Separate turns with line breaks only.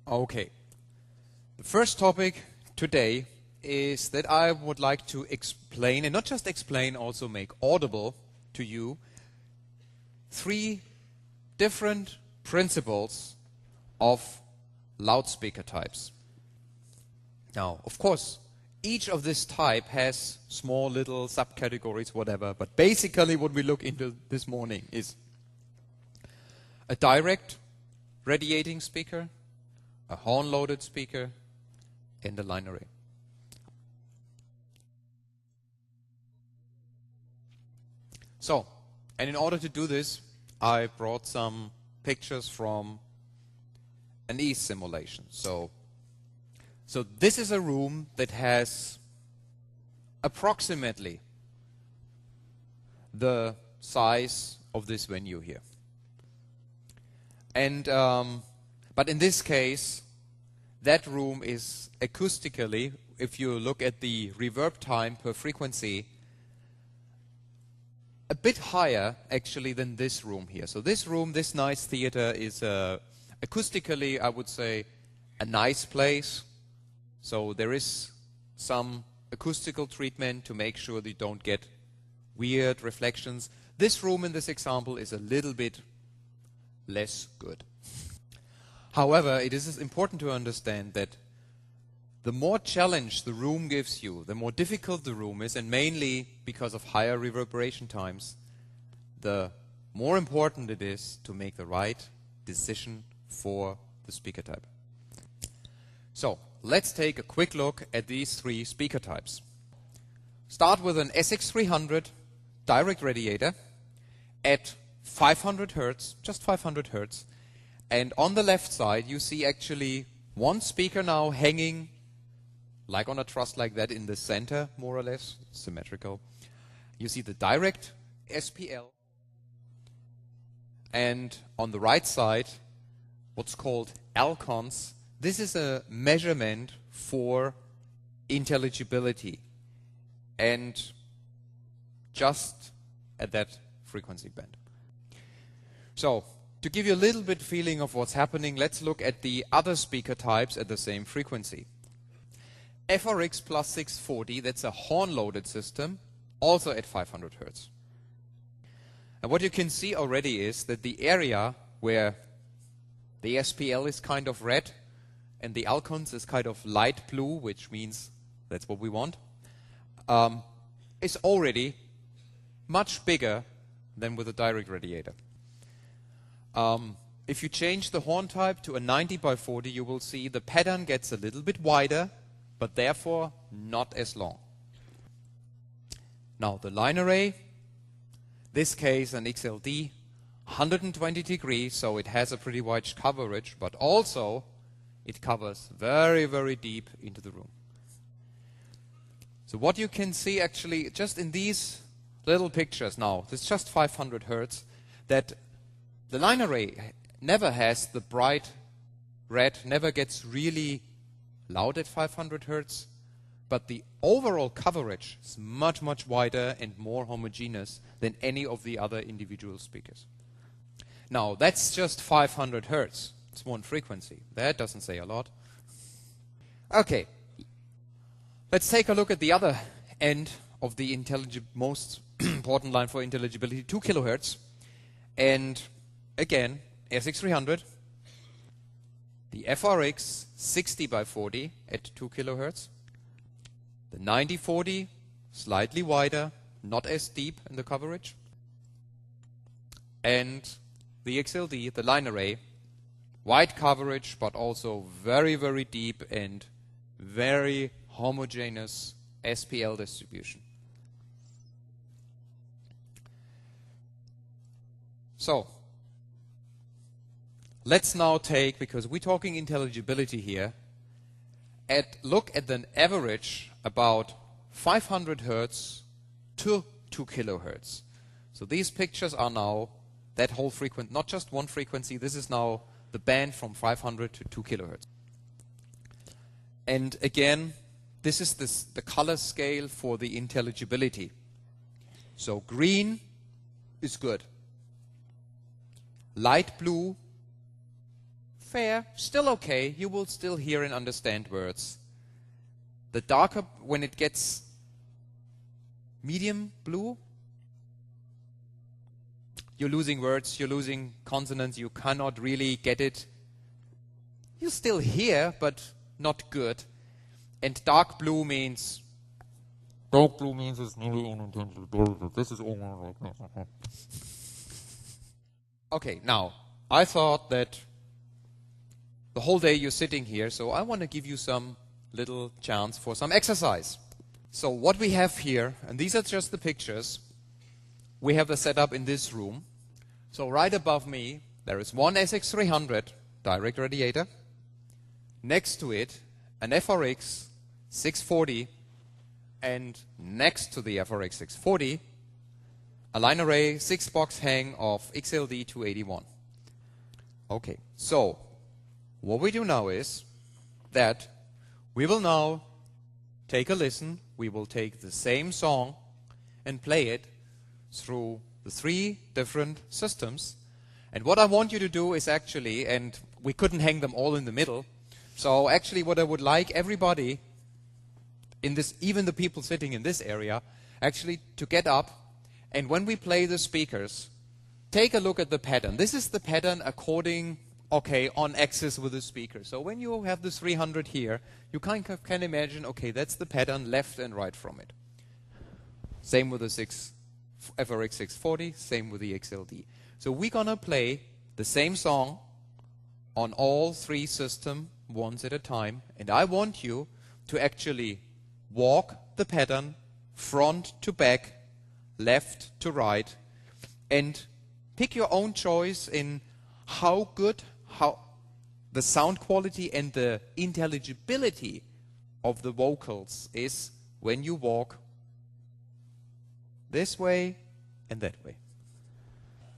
Okay. The first topic today is that I would like to explain, and not just explain, also make audible to you, 3 different principles of loudspeaker types. Now, of course, each of this type has small little subcategories, whatever, but basically what we look into this morning is a direct radiating speaker, a horn-loaded speaker, and a line array. So, and in order to do this, I brought some pictures from an ease simulation. So this is a room that has approximately the size of this venue here. And but in this case, that room is acoustically, if you look at the reverb time per frequency, a bit higher actually than this room here. So this room, this nice theater, is acoustically, I would say, a nice place. So there is some acoustical treatment to make sure that you don't get weird reflections. This room in this example is a little bit less good. However, it is important to understand that the more challenge the room gives you, the more difficult the room is, and mainly because of higher reverberation times, the more important it is to make the right decision for the speaker type. So, let's take a quick look at these 3 speaker types. Start with an SX300 direct radiator at 500 Hertz, just 500 Hertz. And on the left side, you see actually one speaker now hanging like on a truss like that in the center, more or less, symmetrical. You see the direct SPL. And on the right side, what's called Alcons. This is a measurement for intelligibility. And just at that frequency band. So, to give you a little bit feeling of what's happening, let's look at the other speaker types at the same frequency. FRX plus 640, that's a horn-loaded system, also at 500 Hertz. And what you can see already is that the area where the SPL is kind of red and the Alcons is kind of light blue, which means that's what we want, is already much bigger than with a direct radiator. If you change the horn type to a 90/40, you will see the pattern gets a little bit wider, but therefore not as long. Now the line array, this case an XLD, 120 degrees, so it has a pretty wide coverage, but also it covers very, very deep into the room. So what you can see actually just in these little pictures now, it's just 500 Hertz, that the line array never has the bright red, never gets really loud at 500 Hertz, but the overall coverage is much, much wider and more homogeneous than any of the other individual speakers. Now, that's just 500 Hertz. It's one frequency. That doesn't say a lot. Okay. Let's take a look at the other end of the most important line for intelligibility, 2 kilohertz. And again, SX300, the FRX 60/40 at 2 kilohertz, the 90/40, slightly wider, not as deep in the coverage, and the XLD, the line array, wide coverage, but also very, very deep and very homogeneous SPL distribution. So, let's now take, because we're talking intelligibility here, look at an average about 500 Hertz to 2 kilohertz. So these pictures are now that whole frequency, not just one frequency, this is now the band from 500 to 2 kilohertz. And again, this is the color scale for the intelligibility. So green is good. Light blue, fair, still okay. You will still hear and understand words. The darker, when it gets medium blue, you're losing words, you're losing consonants, you cannot really get it. You still hear, but not good. And dark blue means it's nearly unintelligible. This is all. Okay, now, I thought that the whole day you're sitting here, so I want to give you some little chance for some exercise. So what we have here, and these are just the pictures, we have the setup in this room. So right above me, there is one SX300 direct radiator. Next to it, an FRX 640, and next to the FRX 640, a Linearray 6-box hang of XLD 281. Okay, so what we do now is that we will now take a listen. We will take the same song and play it through the 3 different systems. And what I want you to do is actually, and we couldn't hang them all in the middle, so actually what I would like everybody in this, even the people sitting in this area, actually to get up, and when we play the speakers, take a look at the pattern. This is the pattern according, okay, on axis with the speaker. So when you have the 300 here, you can imagine, okay, that's the pattern left and right from it. Same with the FRX 640, same with the XLD. So we're gonna play the same song on all 3 systems once at a time, and I want you to actually walk the pattern front to back, left to right, and pick your own choice in how good, how the sound quality and the intelligibility of the vocals is when you walk this way and that way.